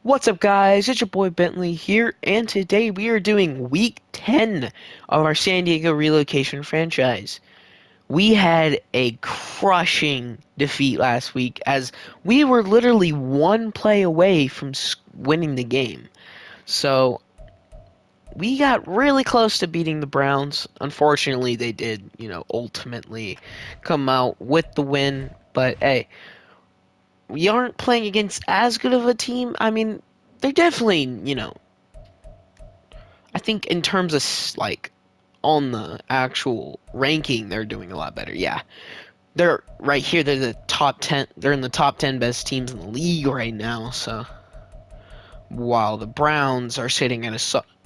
What's up, guys? It's your boy Bentley here, and today we are doing week 10 of our San Diego Relocation franchise. We had a crushing defeat last week as we were literally one play away from winning the game. So we got really close to beating the Browns. Unfortunately, they did, ultimately come out with the win. But hey, we aren't playing against as good of a team. I mean, they're definitely, I think in terms of on the actual ranking, they're doing a lot better. Yeah, they're right here. They're the top 10. They're in the top 10 best teams in the league right now. So while the Browns are sitting at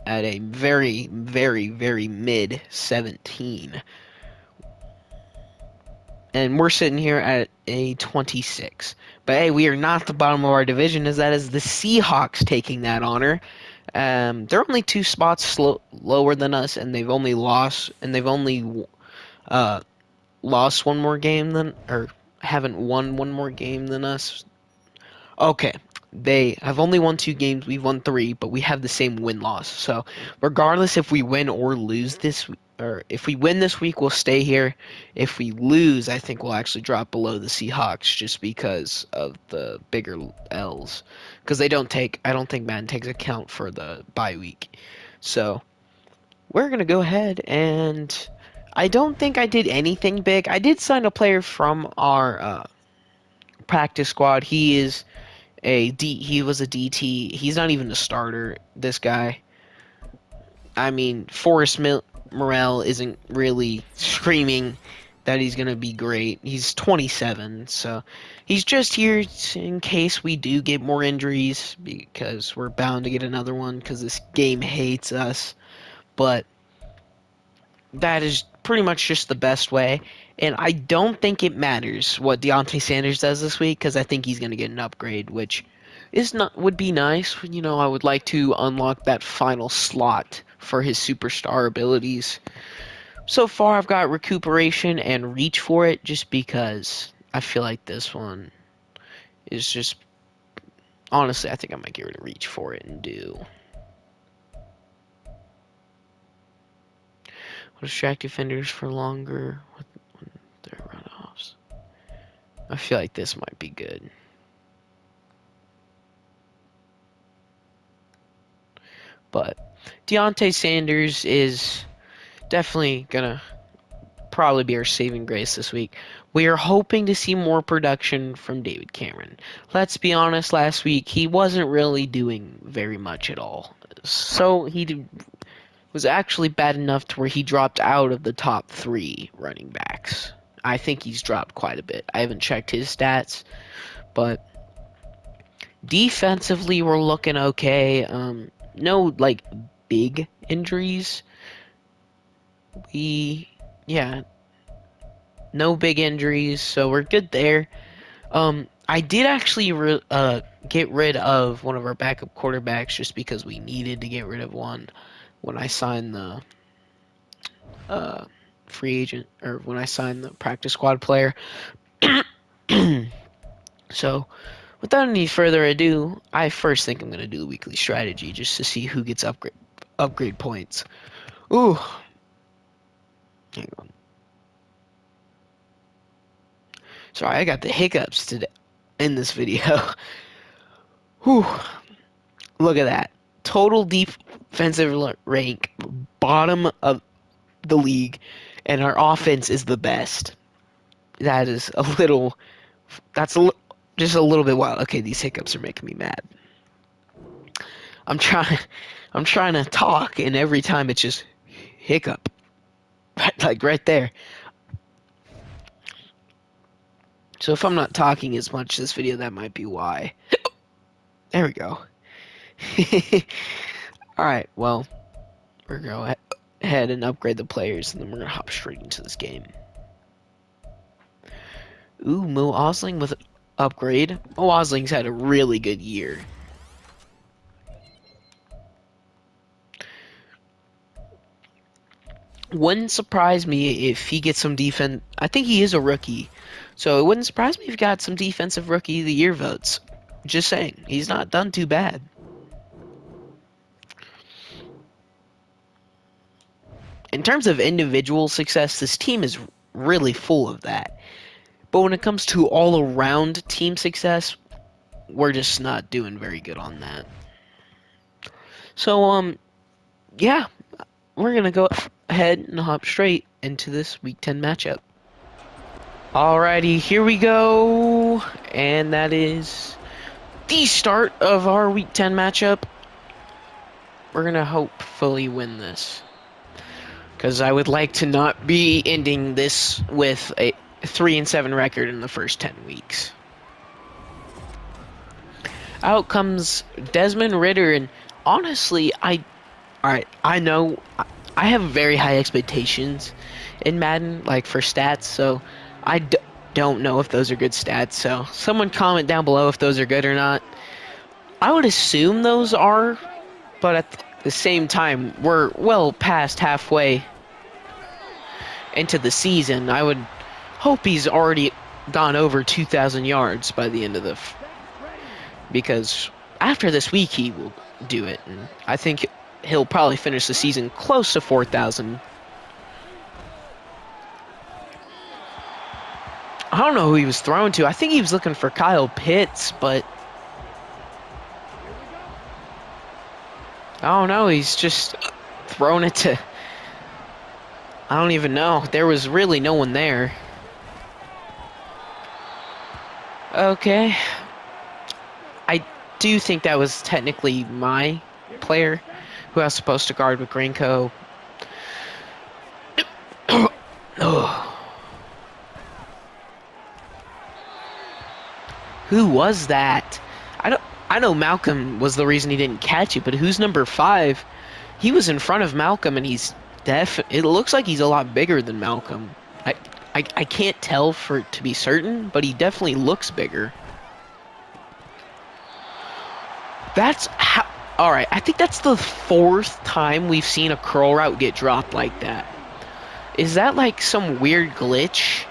a very, very, very mid 17, and we're sitting here at a 26. But hey, we are not the bottom of our division, as that is the Seahawks taking that honor. They're only two spots lower than us, and they've only uh, lost one more game than, or haven't won one more game than us. Okay, they have only won two games. We've won three, but we have the same win-loss. So, regardless if we win or lose this, or if we win this week, we'll stay here. If we lose, I think we'll actually drop below the Seahawks just because of the bigger L's. Because I don't think Madden takes account for the bye week. So, we're gonna go ahead and I don't think I did anything big. I did sign a player from our practice squad. He was a DT. He's not even a starter, this guy. I mean, Morel isn't really screaming that he's going to be great. He's 27, so he's just here in case we do get more injuries because we're bound to get another one because this game hates us. But that is pretty much just the best way. And I don't think it matters what Deontay Sanders does this week because I think he's going to get an upgrade, which is not would be nice. I would like to unlock that final slot for his superstar abilities. So far, I've got recuperation and reach for it, just because I feel like this one is just honestly. I think I might get rid of reach for it and do distract defenders for longer with their runoffs. I feel like this might be good. But Deontay Sanders is definitely gonna probably be our saving grace this week. We are hoping to see more production from David Cameron. Let's be honest, last week he wasn't really doing very much at all. So was actually bad enough to where he dropped out of the top three running backs. I think he's dropped quite a bit. I haven't checked his stats, but defensively we're looking okay. No big injuries. We yeah, no big injuries, so we're good there. I did actually get rid of one of our backup quarterbacks just because we needed to get rid of one when I signed the uh, free agent, or when I signed the practice squad player. So, without any further ado, I first think I'm going to do the weekly strategy just to see who gets upgrade points. Ooh, hang on. Sorry, I got the hiccups today in this video. Whew. Look at that. Total defensive rank, bottom of the league, and our offense is the best. That is a little. That's just a little bit wild. Okay, these hiccups are making me mad. I'm trying. I'm trying to talk, and every time it's just hiccup, like right there. So if I'm not talking as much this video, that might be why. There we go. Alright, well, we're going to go ahead and upgrade the players, and then we're going to hop straight into this game. Ooh, Mo Osling with an upgrade. Mo Osling's had a really good year. Wouldn't surprise me if he gets some defense. I think he is a rookie, so it wouldn't surprise me if he got some defensive rookie of the year votes. Just saying, he's not done too bad. In terms of individual success, this team is really full of that. But when it comes to all around team success, we're just not doing very good on that. So, yeah, we're gonna go ahead and hop straight into this Week 10 matchup. Alrighty, here we go, and that is the start of our Week 10 matchup. We're gonna hopefully win this, because I would like to not be ending this with a 3-7 record in the first 10 weeks. Out comes Desmond Ridder, and honestly, alright, I know I have very high expectations in Madden, like for stats, so don't know if those are good stats, so someone comment down below if those are good or not. I would assume those are, but at the same time, we're well past halfway into the season. I would hope he's already gone over 2,000 yards by the end of the... because after this week, he will do it, and I think he'll probably finish the season close to 4,000. I don't know who he was throwing to. I think he was looking for Kyle Pitts, but I don't know. He's just throwing it to... I don't even know. There was really no one there. Okay. I do think that was technically my player who I was supposed to guard with Grinko. Who was that? I know Malcolm was the reason he didn't catch it, but who's number 5? He was in front of Malcolm, and he's it looks like he's a lot bigger than Malcolm. I can't tell to be certain, but he definitely looks bigger. That's how... Alright, I think that's the 4th time we've seen a curl route get dropped like that. Is that like some weird glitch?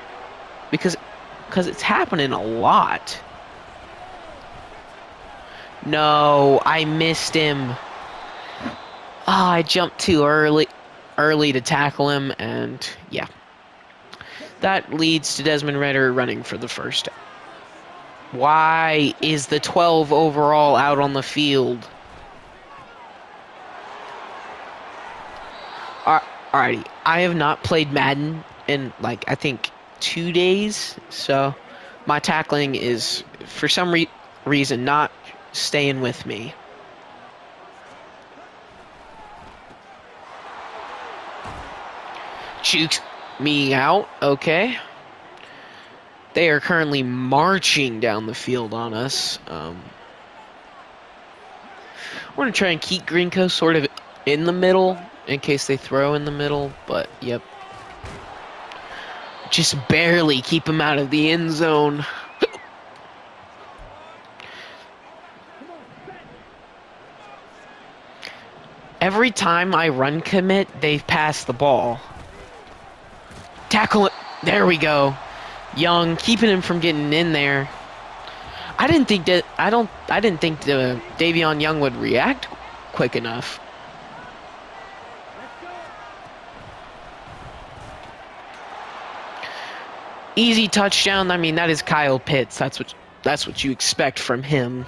Because it's happening a lot. No, I missed him. I jumped too early to tackle him, and yeah. That leads to Desmond Ridder running for the first. Why is the 12 overall out on the field? Alrighty, I have not played Madden in, like, I think 2 days, so my tackling is, for some reason, not staying with me. Jukes me out, okay. They are currently marching down the field on us. We're going to try and keep Grinko sort of in the middle in case they throw in the middle, but yep. Just barely keep him out of the end zone. Every time I run commit, they've passed the ball. Tackle it. There we go. Young, keeping him from getting in there. I didn't think the Davion Young would react quick enough. Easy touchdown. I mean, that is Kyle Pitts. That's what you expect from him.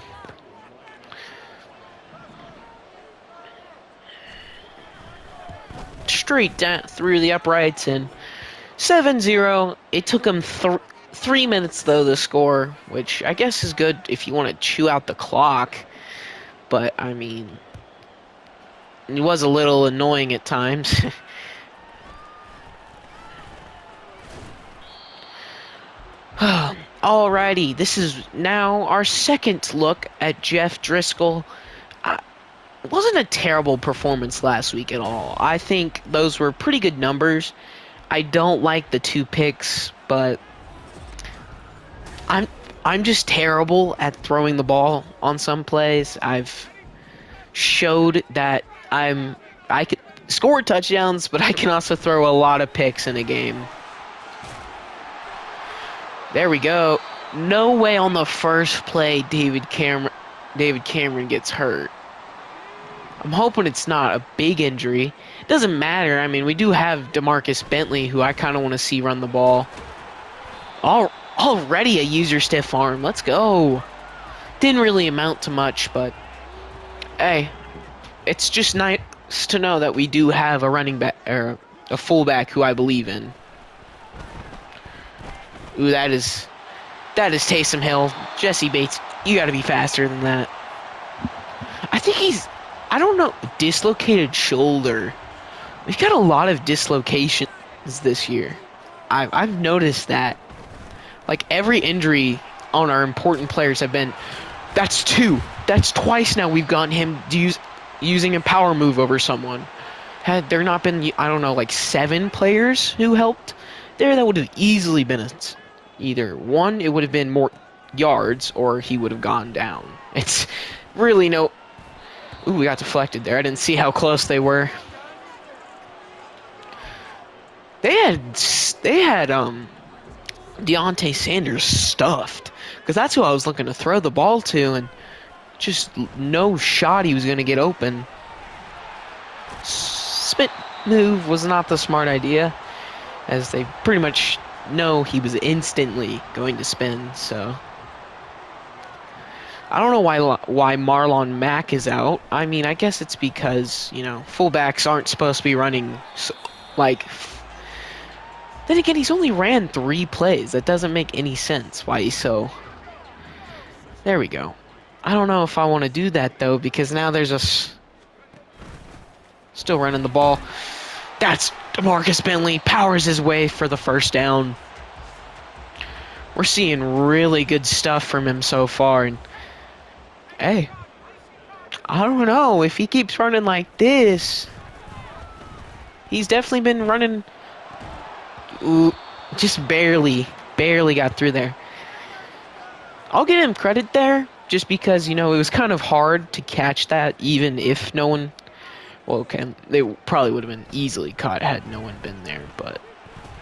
Straight down through the uprights, and 7-0. It took him 3 minutes, though, to score, which I guess is good if you want to chew out the clock. But, I mean, it was a little annoying at times. Alrighty, this is now our second look at Jeff Driscoll. It wasn't a terrible performance last week at all. I think those were pretty good numbers. I don't like the 2 picks, but I'm just terrible at throwing the ball on some plays. I've showed that I could score touchdowns, but I can also throw a lot of picks in a game. There we go. No way on the first play David Cameron gets hurt. I'm hoping it's not a big injury. It doesn't matter. I mean, we do have Damarcus Bentley, who I kind of want to see run the ball. Already a user stiff arm. Let's go. Didn't really amount to much, but hey, it's just nice to know that we do have a running back or a fullback who I believe in. Ooh, that is Taysom Hill. Jesse Bates, you got to be faster than that. I think I don't know, dislocated shoulder. We've got a lot of dislocations this year. I've noticed that. Like, every injury on our important players have been, that's two. That's twice now we've gotten him using a power move over someone. Had there not been, I don't know, like 7 players who helped there, that would have easily been either one, it would have been more yards, or he would have gone down. It's really no... Ooh, we got deflected there. I didn't see how close they were. They had Deontay Sanders stuffed, because that's who I was looking to throw the ball to, and just no shot he was going to get open. Spin move was not the smart idea, as they pretty much know he was instantly going to spin. So I don't know why Marlon Mack is out. I mean, I guess it's because, you know, fullbacks aren't supposed to be running like... Then again, he's only ran 3 plays. That doesn't make any sense why he's so... There we go. I don't know if I want to do that, though, because now there's still running the ball. That's Damarcus Bentley. Powers his way for the first down. We're seeing really good stuff from him so far. And hey, I don't know. If he keeps running like this, he's definitely been running... Ooh, just barely got through there. I'll give him credit there, just because, you know, it was kind of hard to catch that, even if no one... Well, okay, they probably would have been easily caught had no one been there, but...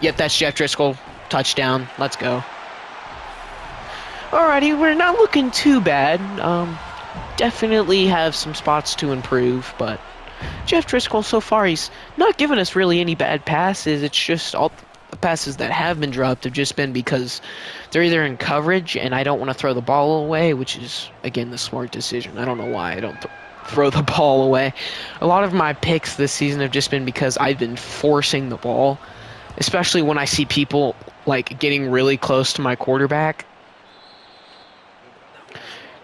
Yep, that's Jeff Driscoll. Touchdown. Let's go. Alrighty, we're not looking too bad. Definitely have some spots to improve, but... Jeff Driscoll, so far, he's not given us really any bad passes. It's just all the passes that have been dropped have just been because they're either in coverage and I don't want to throw the ball away, which is, again, the smart decision. I don't know why I don't throw the ball away. A lot of my picks this season have just been because I've been forcing the ball, especially when I see people, like, getting really close to my quarterback.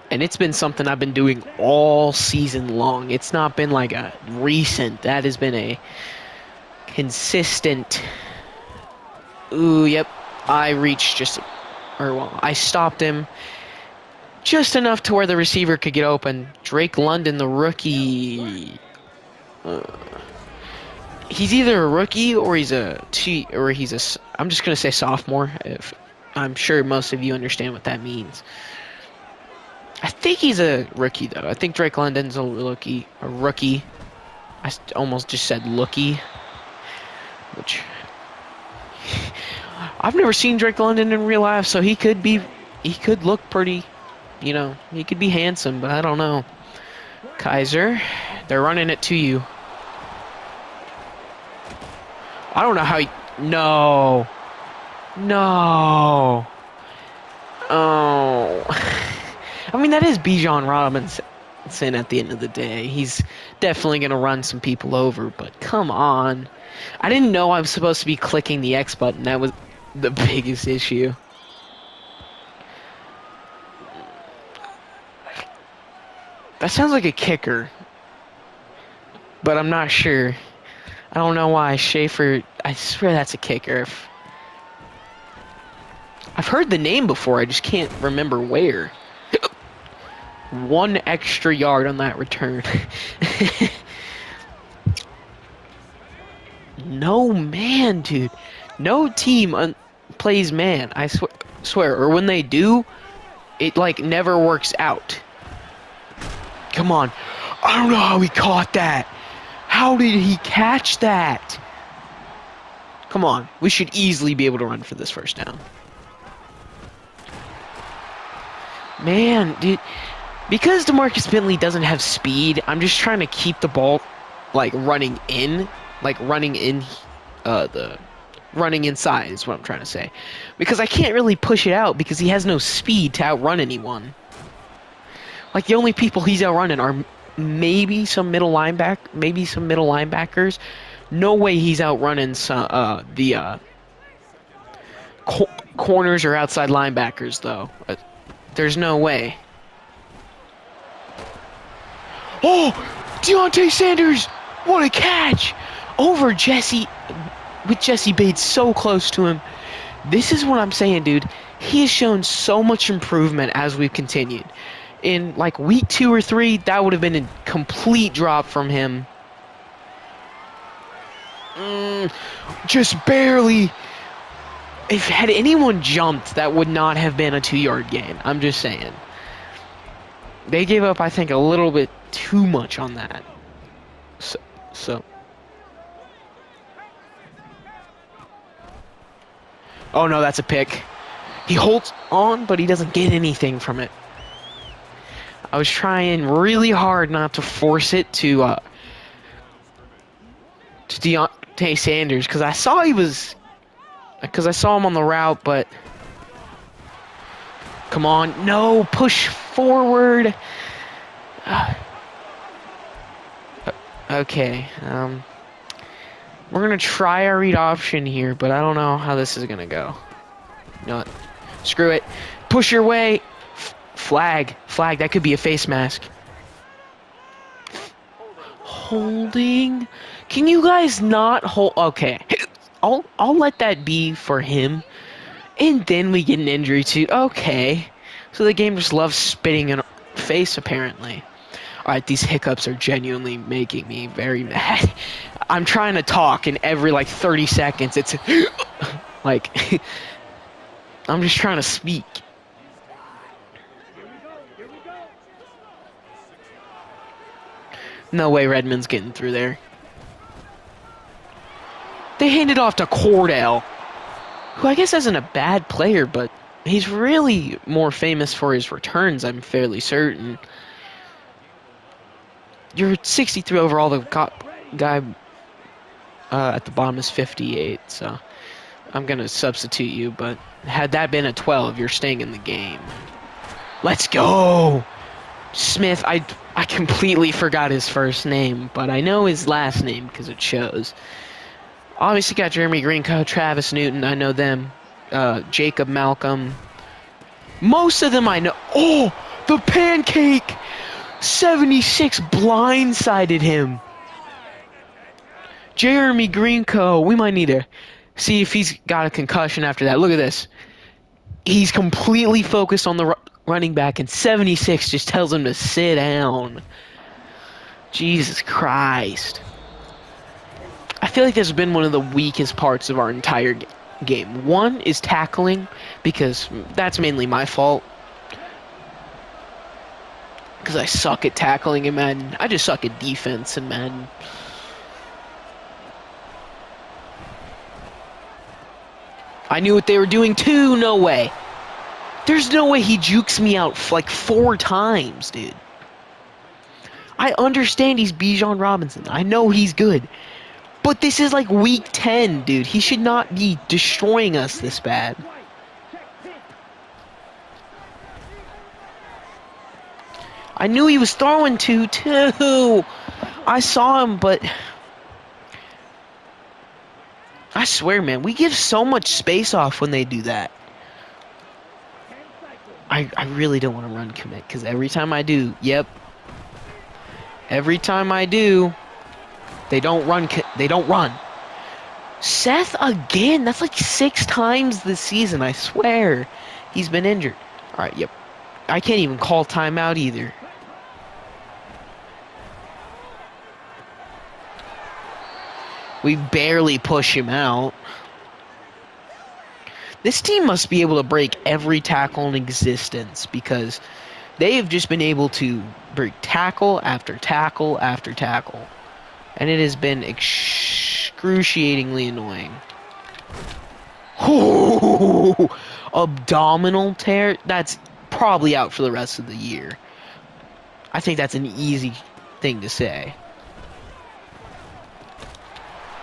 And it's been something I've been doing all season long. It's not been like a recent. That has been a consistent... Ooh, yep. I reached I stopped him just enough to where the receiver could get open. Drake London, the rookie... he's either a rookie or he's I'm just going to say sophomore. I'm sure most of you understand what that means. I think he's a rookie, though. I think Drake London's a rookie. I almost just said lookie, which I've never seen Drake London in real life, so he could look pretty, you know, he could be handsome, but I don't know. Kaiser, they're running it to you. I don't know how no. Oh. I mean, that is Bijan Robinson at the end of the day. He's definitely going to run some people over, but come on. I didn't know I was supposed to be clicking the X button. That was the biggest issue. That sounds like a kicker, but I'm not sure. I don't know why. Schaefer, I swear that's a kicker. I've heard the name before, I just can't remember where. 1 extra yard on that return. No man, dude. No team plays man. I swear. Or when they do, it like never works out. Come on. I don't know how he caught that. How did he catch that? Come on. We should easily be able to run for this first down. Man, dude, because Damarcus Bentley doesn't have speed, I'm just trying to keep the ball like running in the running inside is what I'm trying to say. Because I can't really push it out because he has no speed to outrun anyone. Like the only people he's outrunning are maybe some middle linebackers. No way he's outrunning some the corners or outside linebackers though. There's no way. Oh, Deontay Sanders! What a catch! Over Jesse, with Jesse Bates so close to him. This is what I'm saying, dude. He has shown so much improvement as we've continued. In like week 2 or 3, that would have been a complete drop from him. Just barely. If had anyone jumped, that would not have been a 2-yard gain. I'm just saying. They gave up, I think, a little bit too much on that. So. Oh no, that's a pick. He holds on, but he doesn't get anything from it. I was trying really hard not to force it to Deontay Sanders because I saw him on the route, but come on, no, push forward. Okay, we're gonna try our read option here, but I don't know how this is gonna go. You know what? Screw it. Push your way. Flag. That could be a face mask. Holding. Can you guys not hold? Okay, I'll let that be for him, and then we get an injury too. Okay, so the game just loves spitting in our face apparently. All right, these hiccups are genuinely making me very mad. I'm trying to talk, and every like 30 seconds, it's like I'm just trying to speak. No way Redmond's getting through there. They hand it off to Cordell, who I guess isn't a bad player, but he's really more famous for his returns, I'm fairly certain. You're 63 overall, the guy at the bottom is 58, so I'm going to substitute you, but had that been a 12, you're staying in the game. Let's go! Smith, I completely forgot his first name, but I know his last name because it shows. Obviously got Jeremy Greenco, Travis Newton, I know them. Jacob Malcolm. Most of them I know. Oh, the pancake! 76 blindsided him. Jeremy Greenco, we might need to see if he's got a concussion after that. Look at this. He's completely focused on the running back, and 76 just tells him to sit down. Jesus Christ. I feel like this has been one of the weakest parts of our entire game. One is tackling, because that's mainly my fault. Because I suck at tackling in Madden. I just suck at defense in Madden. I knew what they were doing too. No way. There's no way he jukes me out like 4 times, dude. I understand he's Bijan Robinson. I know he's good. But this is like week 10, dude. He should not be destroying us this bad. I knew he was throwing to, too. I saw him, but I swear, man, we give so much space off when they do that. I really don't want to run commit, because every time I do, every time I do, they don't run. Seth again, that's like 6 times this season, I swear. He's been injured. All right, I can't even call timeout either. We barely push him out. This team must be able to break every tackle in existence because they have just been able to break tackle after tackle after tackle. And it has been excruciatingly annoying. Ooh, abdominal tear? That's probably out for the rest of the year. I think that's an easy thing to say.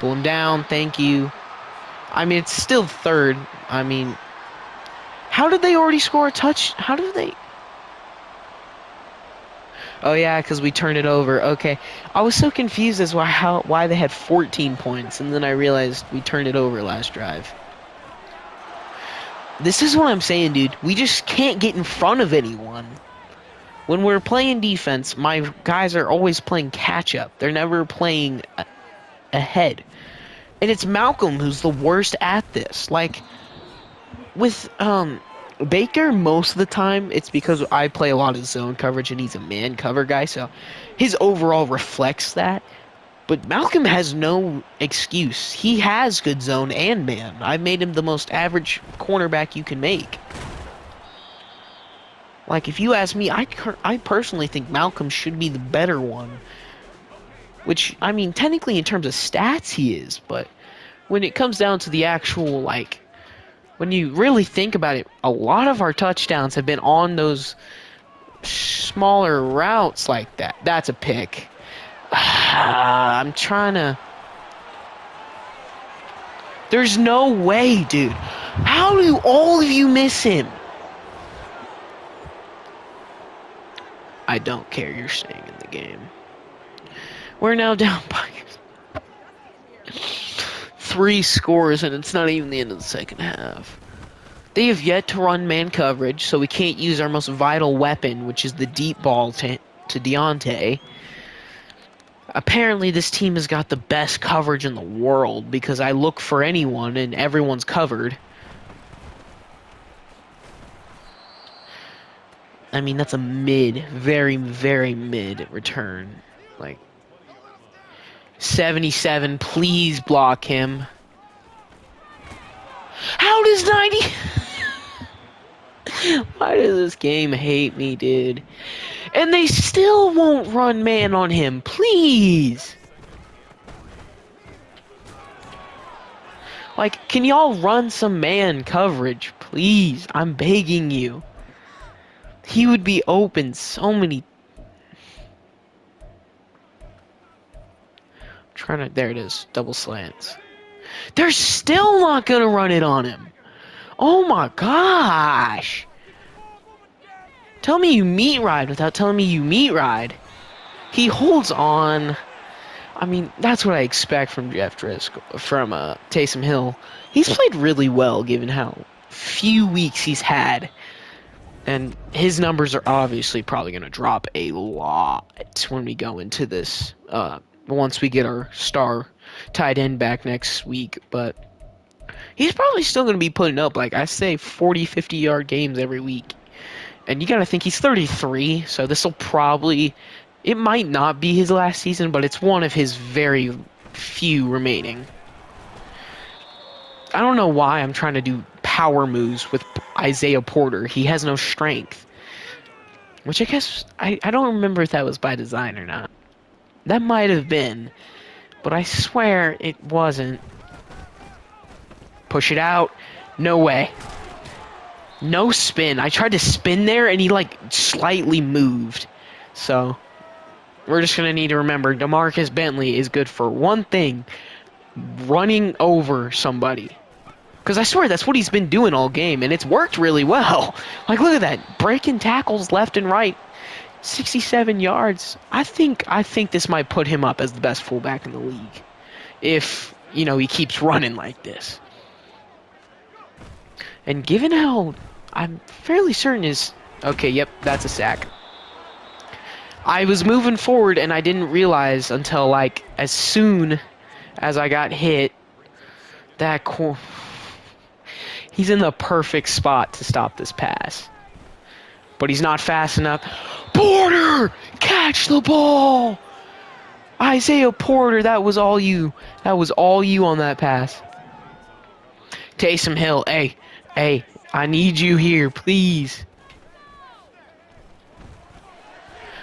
Pull him down, thank you. I mean, it's still third. I mean, how did they already score a touch? How did they... Oh yeah, because we turned it over. Okay. I was so confused as why they had 14 points, and then I realized we turned it over last drive. This is what I'm saying, dude. We just can't get in front of anyone. When we're playing defense, my guys are always playing catch-up. They're never playing ahead. And it's Malcolm who's the worst at this. Like, with Baker, most of the time, it's because I play a lot of zone coverage and he's a man cover guy, so his overall reflects that. But Malcolm has no excuse. He has good zone and man. I've made him the most average cornerback you can make. Like, if you ask me, I personally think Malcolm should be the better one. Which, I mean, technically in terms of stats he is, but when it comes down to the actual, like, when you really think about it, a lot of our touchdowns have been on those smaller routes like that. That's a pick. I'm trying to... There's no way, dude. How do all of you miss him? I don't care. You're staying in the game. We're now down by 3 scores, and it's not even the end of the second half. They have yet to run man coverage, so we can't use our most vital weapon, which is the deep ball to Deontay. Apparently, this team has got the best coverage in the world, because I look for anyone, and everyone's covered. I mean, that's a very, very mid return. Like, 77, please block him. How does 90... Why does this game hate me, dude? And they still won't run man on him, please. Like, can y'all run some man coverage, please? I'm begging you. He would be open so many... There it is. Double slants. They're still not going to run it on him. Oh my gosh. Tell me you meat ride without telling me you meat ride. He holds on. I mean, that's what I expect from Jeff Driscoll, from Taysom Hill. He's played really well given how few weeks he's had. And his numbers are obviously probably going to drop a lot when we go into this, once we get our star tight end back next week. But he's probably still going to be putting up, like I say, 40, 50-yard games every week. And you got to think he's 33, so this will probably... It might not be his last season, but it's one of his very few remaining. I don't know why I'm trying to do power moves with Isaiah Porter. He has no strength. Which I guess... I don't remember if that was by design or not. That might have been. But I swear it wasn't. Push it out. No way. No spin. I tried to spin there, and he, like, slightly moved. So, we're just going to need to remember, Damarcus Bentley is good for one thing. Running over somebody. Because I swear that's what he's been doing all game, and it's worked really well. Like, look at that. Breaking tackles left and right. 67 yards. I think this might put him up as the best fullback in the league. If, you know, he keeps running like this. And given how... I'm fairly certain is... Okay, yep, that's a sack. I was moving forward, and I didn't realize until, like, as soon as I got hit, that... He's in the perfect spot to stop this pass. But he's not fast enough. Porter! Catch the ball! Isaiah Porter, that was all you. That was all you on that pass. Taysom Hill, hey, I need you here, please.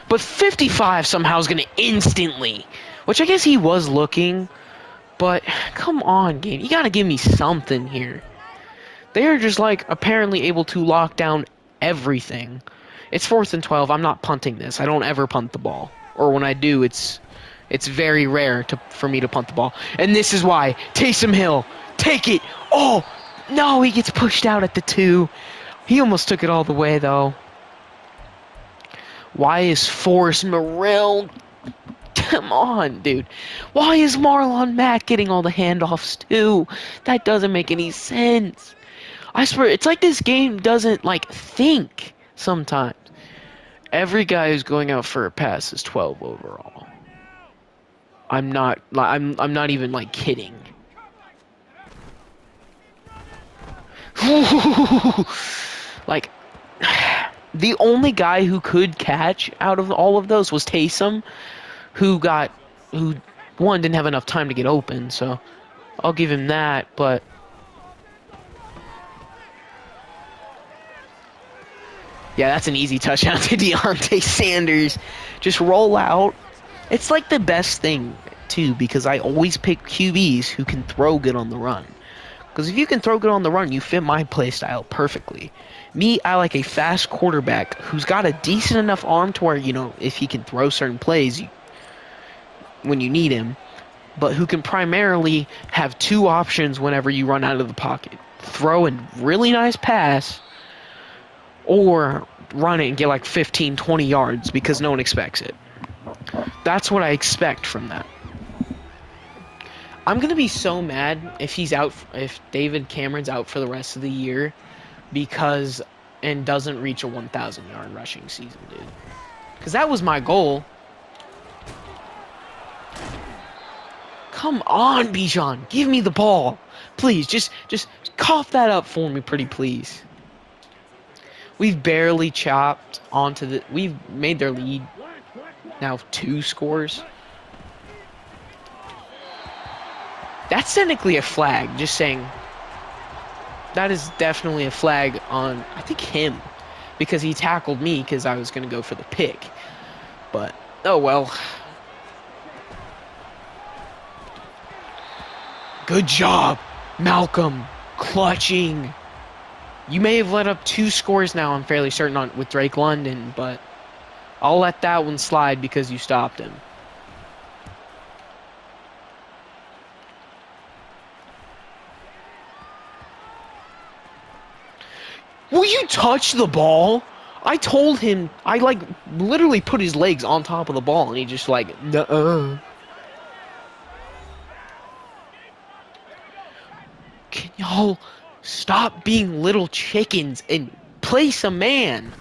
But 55 somehow is going to instantly, which I guess he was looking, but come on, game. You got to give me something here. They are just, like, apparently able to lock down everything. It's 4th and 12. I'm not punting this. I don't ever punt the ball. Or when I do, it's very rare for me to punt the ball. And this is why. Taysom Hill, take it. Oh, no, he gets pushed out at the 2. He almost took it all the way, though. Why is Forrest Morrill? Come on, dude. Why is Marlon Mack getting all the handoffs, too? That doesn't make any sense. I swear, it's like this game doesn't, like, think sometimes. Every guy who's going out for a pass is 12 overall. I'm not even, like, kidding. Like, the only guy who could catch out of all of those was Taysom, who one didn't have enough time to get open, so I'll give him that, but yeah, that's an easy touchdown to Deontay Sanders. Just roll out. It's like the best thing too, because I always pick QBs who can throw good on the run. Because if you can throw good on the run, you fit my play style perfectly. Me, I like a fast quarterback who's got a decent enough arm to where, if he can throw certain plays when you need him, but who can primarily have 2 options whenever you run out of the pocket. Throw a really nice pass, or run it and get like 15, 20 yards because no one expects it. That's what I expect from that. I'm going to be so mad if if David Cameron's out for the rest of the year and doesn't reach a 1,000-yard rushing season, dude. Because that was my goal. Come on, Bijan. Give me the ball. Please, just cough that up for me, pretty please. We've barely chopped onto we've made their lead now 2 scores. That's technically a flag, just saying. That is definitely a flag on, I think, him. Because he tackled me because I was going to go for the pick. But, oh well. Good job, Malcolm. Clutching. You may have let up 2 scores now, I'm fairly certain, with Drake London, but I'll let that one slide because you stopped him. Will you touch the ball? I told him, I literally put his legs on top of the ball, and he just nuh-uh. Can y'all stop being little chickens and place a man?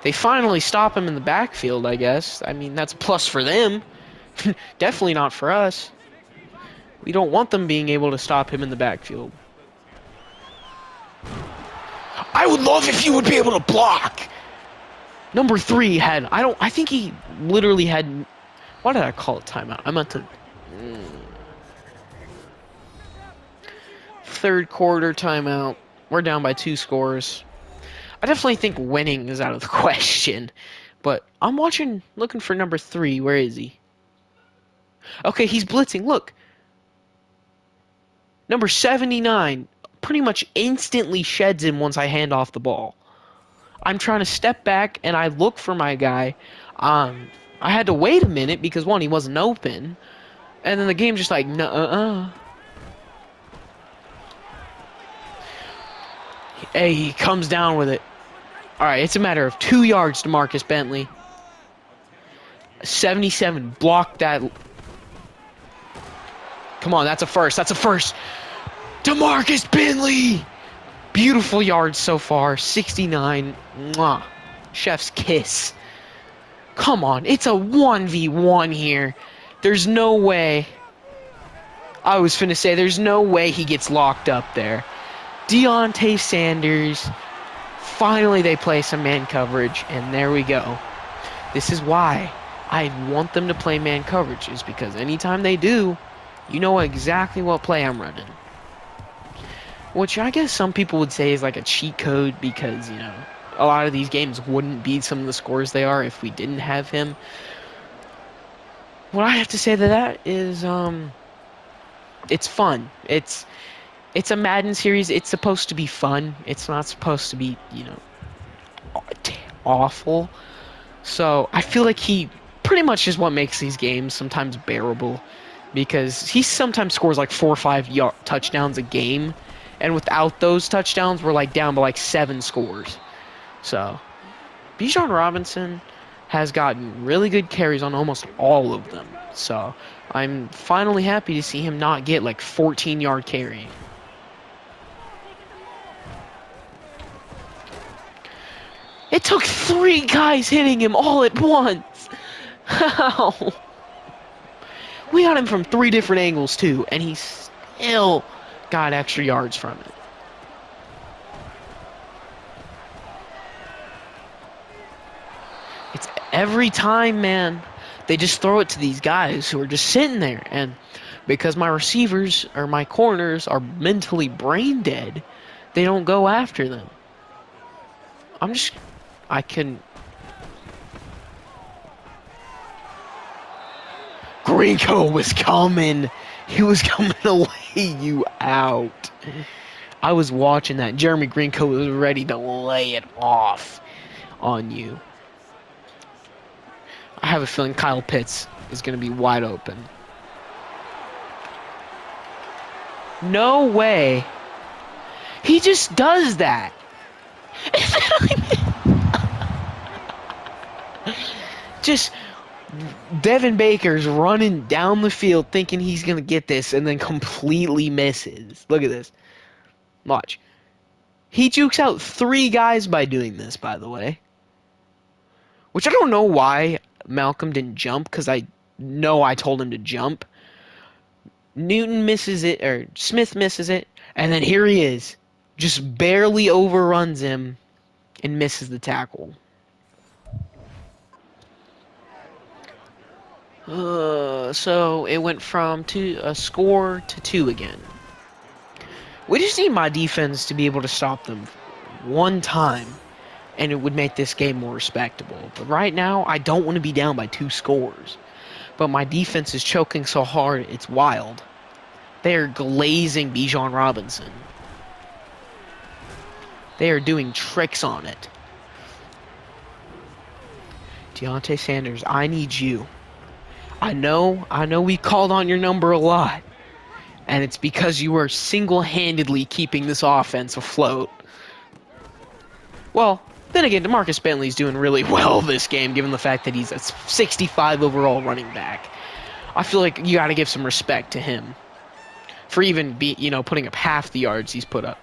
They finally stop him in the backfield, I guess. I mean, that's a plus for them. Definitely not for us. We don't want them being able to stop him in the backfield. I would love if you would be able to block. Number 3 I think he literally had, why did I call it timeout? I meant to, 3rd quarter timeout. We're down by 2 scores. I definitely think winning is out of the question. But I'm looking for number 3. Where is he? Okay, he's blitzing. Look. Number 79 pretty much instantly sheds him once I hand off the ball. I'm trying to step back, and I look for my guy. I had to wait a minute because, 1, he wasn't open. And then the game's just like, nuh-uh. Hey, he comes down with it. All right, it's a matter of 2 yards to Damarcus Bentley. 77, blocked that. Come on, that's a first. That's a first. Damarcus Bentley! Beautiful yards so far. 69. Mwah. Chef's kiss. Come on, it's a 1v1 here. There's no way. I was finna say, there's no way he gets locked up there. Deontay Sanders. Finally, they play some man coverage, and there we go. This is why I want them to play man coverage, is because anytime they do, you know exactly what play I'm running. Which I guess some people would say is like a cheat code because, a lot of these games wouldn't be some of the scores they are if we didn't have him. What I have to say to that is, it's fun. It's a Madden series. It's supposed to be fun. It's not supposed to be, awful. So I feel like he pretty much is what makes these games sometimes bearable, because he sometimes scores like 4 or 5 touchdowns a game, and without those touchdowns, we're like down by like 7 scores. So Bijan Robinson has gotten really good carries on almost all of them. So I'm finally happy to see him not get like 14-yard carry. It took 3 guys hitting him all at once. How? We got him from 3 different angles too, and he still got extra yards from it. It's every time, man. They just throw it to these guys who are just sitting there, and because my receivers or my corners are mentally brain dead, they don't go after them. I can. Grinko was coming. He was coming to lay you out. I was watching that. Jeremy Grinko was ready to lay it off on you. I have a feeling Kyle Pitts is going to be wide open. No way. He just does that. Just Devin Baker's running down the field thinking he's going to get this and then completely misses. Look at this. Watch. He jukes out 3 guys by doing this, by the way. Which I don't know why Malcolm didn't jump, because I know I told him to jump. Newton misses it, or Smith misses it, and then here he is. Just barely overruns him and misses the tackle. So it went from a score to 2 again. We just need my defense to be able to stop them one time, and it would make this game more respectable. But right now, I don't want to be down by 2 scores. But my defense is choking so hard, it's wild. They are glazing Bijan Robinson. They are doing tricks on it. Deontay Sanders, I need you. I know we called on your number a lot. And it's because you are single-handedly keeping this offense afloat. Well, then again, Damarcus Bentley's doing really well this game, given the fact that he's a 65 overall running back. I feel like you got to give some respect to him for even putting up half the yards he's put up.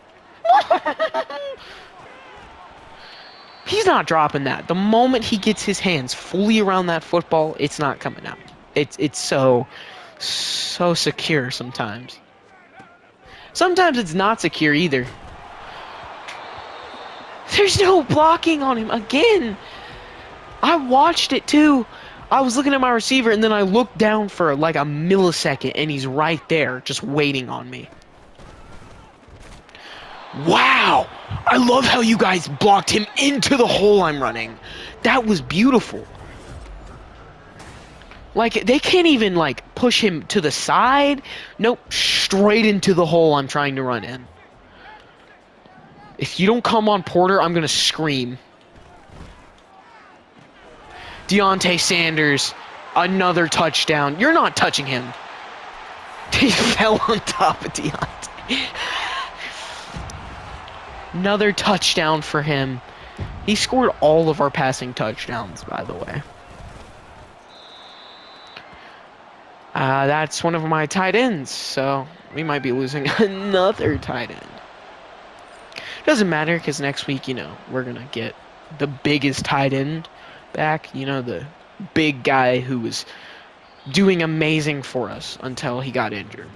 He's not dropping that. The moment he gets his hands fully around that football, it's not coming out. It's so secure sometimes. Sometimes it's not secure either. There's no blocking on him again. I watched it too. I was looking at my receiver and then I looked down for like a millisecond and he's right there just waiting on me. Wow! I love how you guys blocked him into the hole I'm running. That was beautiful. Like, they can't even, like, push him to the side. Nope, straight into the hole I'm trying to run in. If you don't come on Porter, I'm going to scream. Deontay Sanders, another touchdown. You're not touching him. He fell on top of Deontay. Another touchdown for him. He scored all of our passing touchdowns, by the way. That's one of my tight ends, so we might be losing another tight end. Doesn't matter, because next week, we're going to get the biggest tight end back. The big guy who was doing amazing for us until he got injured.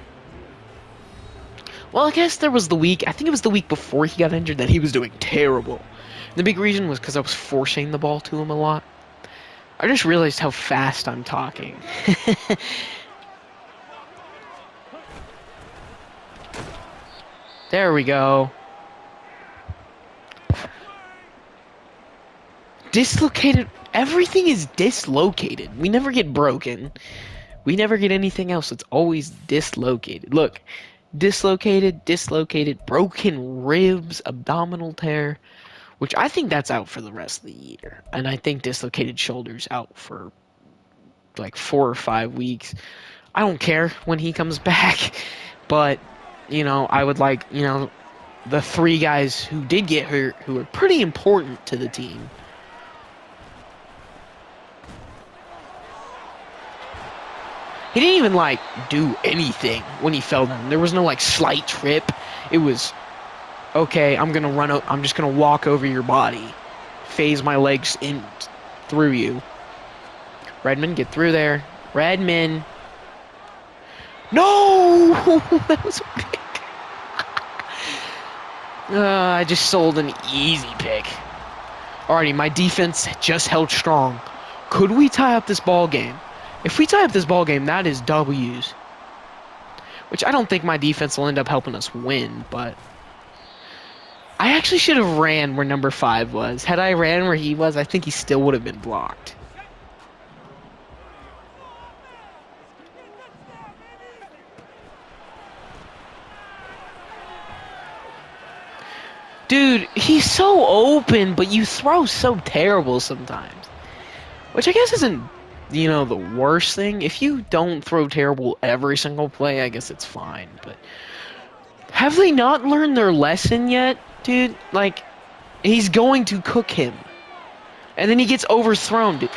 Well, I guess there was I think it was the week before he got injured that he was doing terrible. The big reason was because I was forcing the ball to him a lot. I just realized how fast I'm talking. There we go. Dislocated. Everything is dislocated. We never get broken. We never get anything else. It's always dislocated. Look, dislocated, broken ribs, abdominal tear, which I think that's out for the rest of the year. And I think dislocated shoulders out for like 4 or 5 weeks. I don't care when he comes back, but I would like, the three guys who did get hurt, who are pretty important to the team. He didn't even like do anything when he fell down. There was no like slight trip. It was okay. I'm just gonna walk over your body, phase my legs in through you. Redmond, get through there. Redmond. No, that was a pick. I just sold an easy pick. Alrighty, my defense just held strong. Could we tie up this ball game? If we tie up this ball game, that is W's. Which I don't think my defense will end up helping us win, but I actually should have ran where number 5 was. Had I ran where he was, I think he still would have been blocked. Dude, he's so open, but you throw so terrible sometimes. Which I guess isn't, the worst thing. If you don't throw terrible every single play, I guess it's fine. But have they not learned their lesson yet, dude? Like, he's going to cook him. And then he gets overthrown, dude.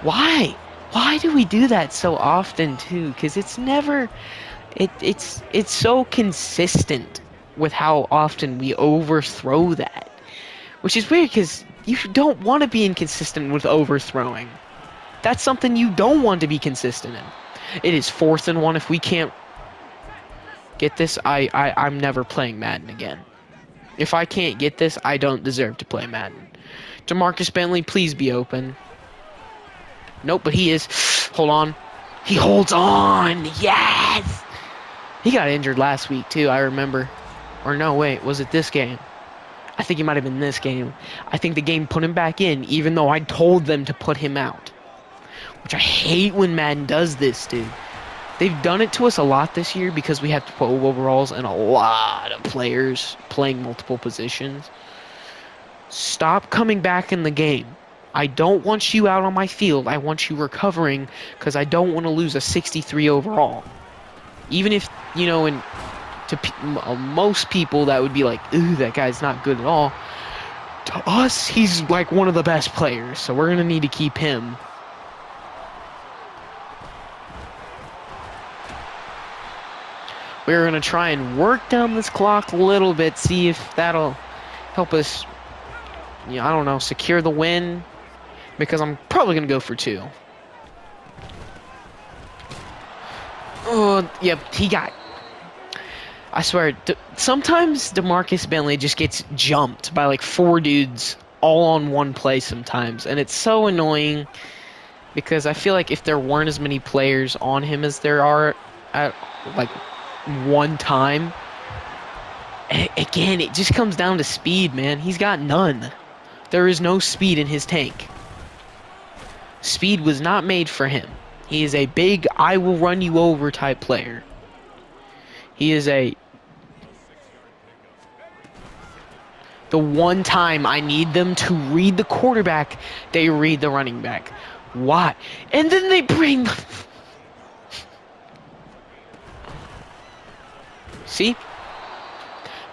Why? Why do we do that so often, too? Because it's never... It's so consistent with how often we overthrow that. Which is weird, because you don't want to be inconsistent with overthrowing. That's something you don't want to be consistent in. It is 4th and 1. If we can't get this, I'm never playing Madden again. If I can't get this, I don't deserve to play Madden. Damarcus Bentley, please be open. Nope, but he is. Hold on. He holds on. Yes! He got injured last week, too, I remember. Or no, wait, was it this game? I think it might have been this game. I think the game put him back in, even though I told them to put him out. Which I hate when Madden does this, dude. They've done it to us a lot this year because we have to put overalls and a lot of players playing multiple positions. Stop coming back in the game. I don't want you out on my field. I want you recovering because I don't want to lose a 63 overall. Even if, to most people that would be like, ooh, that guy's not good at all. To us, he's like one of the best players, so we're going to need to keep him. We're going to try and work down this clock a little bit, see if that'll help us, I don't know, secure the win. Because I'm probably going to go for 2. Oh, yep, he got... I swear, sometimes Damarcus Bentley just gets jumped by like 4 dudes all on one play sometimes. And it's so annoying because I feel like if there weren't as many players on him as there are at like one time, again, it just comes down to speed, man. He's got none. There is no speed in his tank. Speed was not made for him. He is a big, I will run you over type player. He is the one time I need them to read the quarterback, they read the running back. Why? And then they bring... See?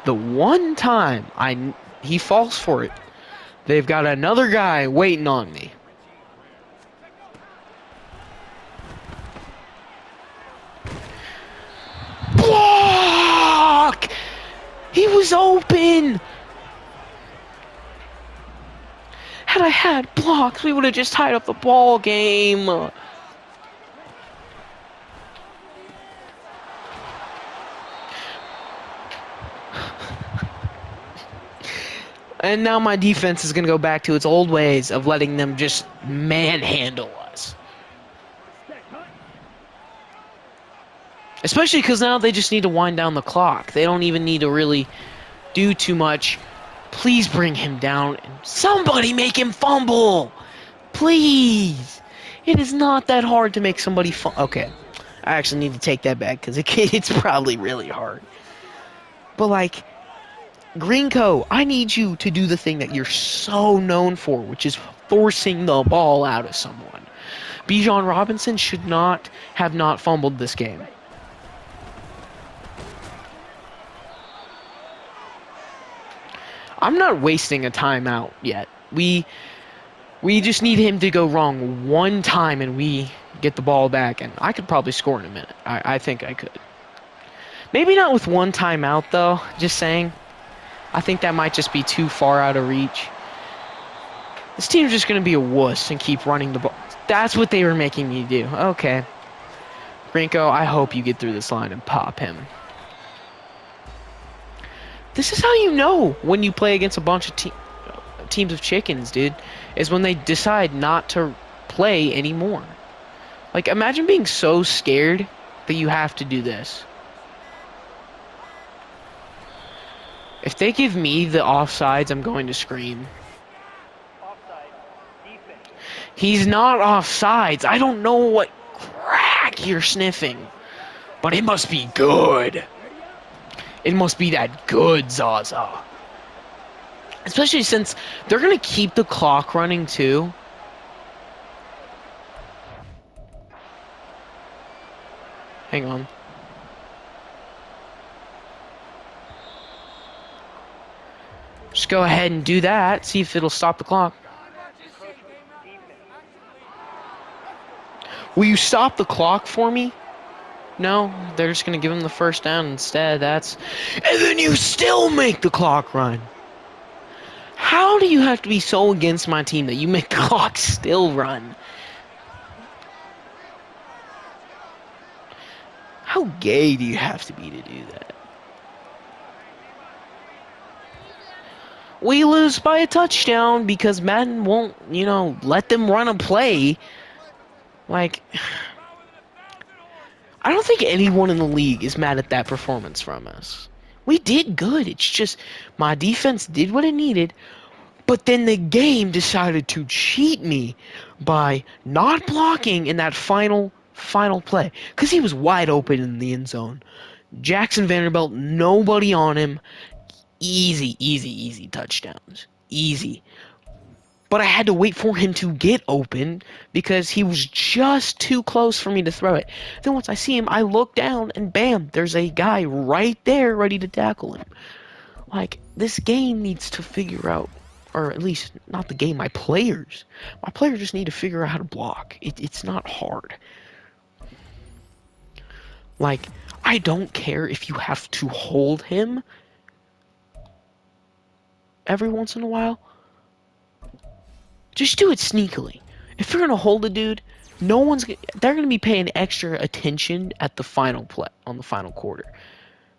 The one time he falls for it, they've got another guy waiting on me. Block! He was open! Had I had blocks, we would have just tied up the ball game. And now my defense is going to go back to its old ways of letting them just manhandle us. Especially because now they just need to wind down the clock. They don't even need to really do too much. Please bring him down. And somebody make him fumble. Please. It is not that hard to make somebody fumble. Okay. I actually need to take that back because it's probably really hard. But like, Greenco, I need you to do the thing that you're so known for, which is forcing the ball out of someone. Bijan Robinson should not have not fumbled this game. I'm not wasting a timeout yet. We just need him to go wrong one time and we get the ball back, and I could probably score in a minute. I think I could. Maybe not with one timeout, though. Just saying. I think that might just be too far out of reach. This team's just going to be a wuss and keep running the ball. That's what they were making me do. Okay. Grinko, I hope you get through this line and pop him. This is how you know when you play against a bunch of teams of chickens, dude. Is when they decide not to play anymore. Like, imagine being so scared that you have to do this. If they give me the offsides, I'm going to scream. He's not offsides. I don't know what crack you're sniffing, but it must be good. It must be that good, Zaza. Especially since they're going to keep the clock running, too. Hang on. Just go ahead and do that. See if it'll stop the clock. Will you stop the clock for me? No, they're just going to give him the first down instead. And then you still make the clock run. How do you have to be so against my team that you make the clock still run? How gay do you have to be to do that? We lose by a touchdown because Madden won't, let them run a play. Like, I don't think anyone in the league is mad at that performance from us. We did good. It's just my defense did what it needed, but then the game decided to cheat me by not blocking in that final play because he was wide open in the end zone. Jackson Vanderbilt, nobody on him. Easy touchdowns. Easy. But I had to wait for him to get open because he was just too close for me to throw it. Then once I see him, I look down and bam, there's a guy right there ready to tackle him. Like, this game needs to figure out, or at least not the game, my players. My players just need to figure out how to block. It's not hard. Like, I don't care if you have to hold him every once in a while. Just do it sneakily. If you're gonna hold a dude, they're gonna be paying extra attention at the final play on the final quarter,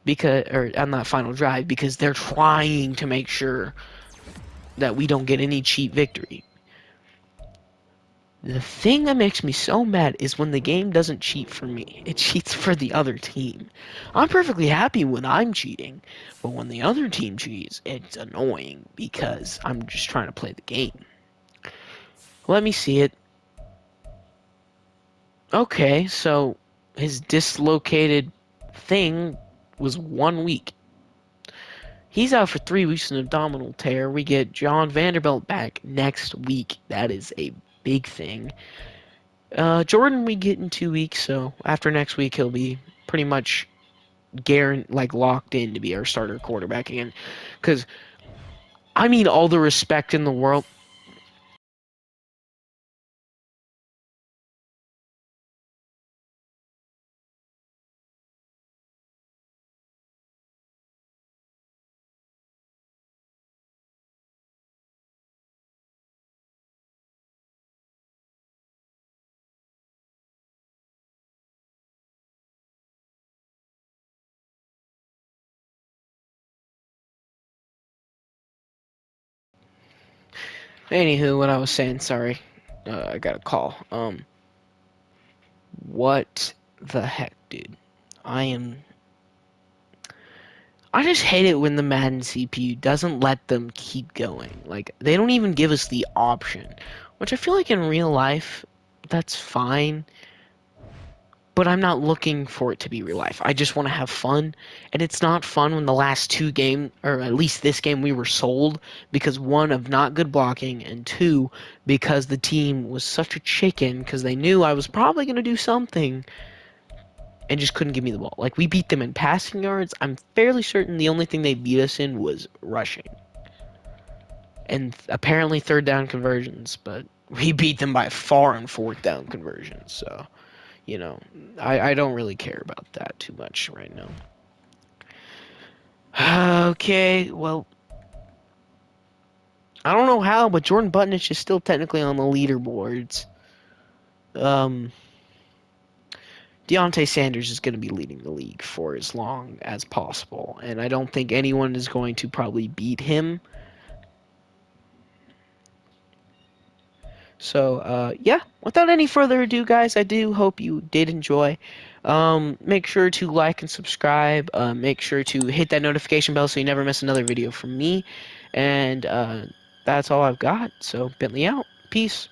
or on that final drive, because they're trying to make sure that we don't get any cheap victory. The thing that makes me so mad is when the game doesn't cheat for me. It cheats for the other team. I'm perfectly happy when I'm cheating, but when the other team cheats, it's annoying because I'm just trying to play the game. Let me see it. Okay, so his dislocated thing was 1 week. He's out for 3 weeks in an abdominal tear. We get John Vanderbilt back next week. That is a big thing. Jordan we get in 2 weeks, so after next week he'll be pretty much locked in to be our starter quarterback again. Because, I mean, all the respect in the world. Anywho, what I was saying, sorry. I got a call. What the heck, dude? I just hate it when the Madden CPU doesn't let them keep going. Like, they don't even give us the option. Which I feel like in real life, that's fine. but I'm not looking for it to be real life. I just want to have fun, and it's not fun when the last two game, or at least this game, we were sold because one of not good blocking, and two because the team was such a chicken because they knew I was probably gonna do something and just couldn't give me the ball. Like we beat them in passing yards. I'm fairly certain the only thing they beat us in was rushing, and apparently third down conversions, but we beat them by far in fourth down conversions. So you know, I don't really care about that too much right now. Okay, well, I don't know how, but Jordan Buttonich is still technically on the leaderboards. Um, Deontay Sanders is going to be leading the league for as long as possible, and I don't think anyone is going to probably beat him. So, yeah, without any further ado, guys, I do hope you did enjoy. Make sure to like and subscribe. Make sure to hit that notification bell so you never miss another video from me. And that's all I've got. So, Bentley out. Peace.